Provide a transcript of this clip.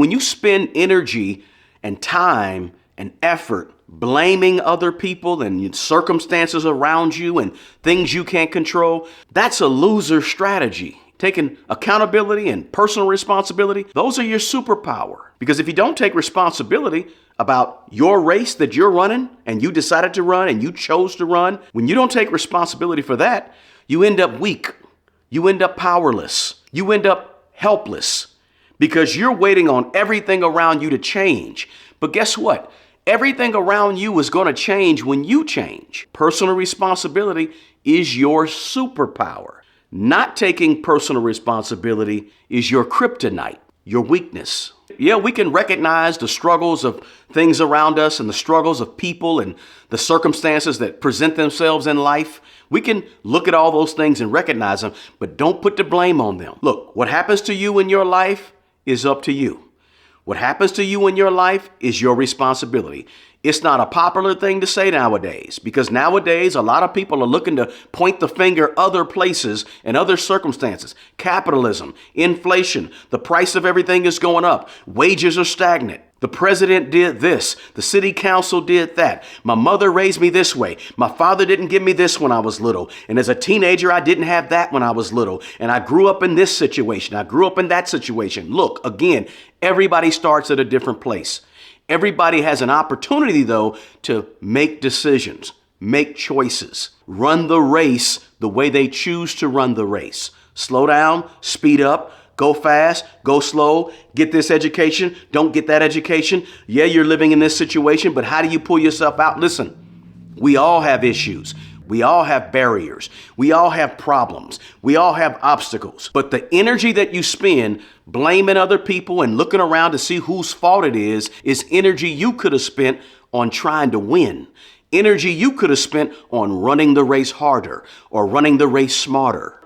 When you spend energy and time and effort blaming other people and circumstances around you and things you can't control, that's a loser strategy. Taking accountability and personal responsibility, those are your superpower. Because if you don't take responsibility about your race that you're running and you decided to run and you chose to run, when you don't take responsibility for that, you end up weak. You end up powerless. You end up helpless because you're waiting on everything around you to change. But guess what? Everything around you is going to change when you change. Personal responsibility is your superpower. Not taking personal responsibility is your kryptonite, your weakness. Yeah, we can recognize the struggles of things around us and the struggles of people and the circumstances that present themselves in life. We can look at all those things and recognize them, but don't put the blame on them. Look, what happens to you in your life is up to you. What happens to you in your life is your responsibility. It's not a popular thing to say nowadays because nowadays a lot of people are looking to point the finger other places and other circumstances. Capitalism, inflation, the price of everything is going up. Wages are stagnant. The president did this. The city council did that. My mother raised me this way. My father didn't give me this when I was little. And as a teenager, I didn't have that when I was little. And I grew up in this situation. I grew up in that situation. Look, again, everybody starts at a different place. Everybody has an opportunity, though, to make decisions, make choices, run the race the way they choose to run the race. Slow down, speed up. Go fast, go slow, get this education, don't get that education. Yeah, you're living in this situation, but how do you pull yourself out? Listen, we all have issues. We all have barriers. We all have problems. We all have obstacles. But the energy that you spend blaming other people and looking around to see whose fault it is energy you could have spent on trying to win. Energy you could have spent on running the race harder or running the race smarter.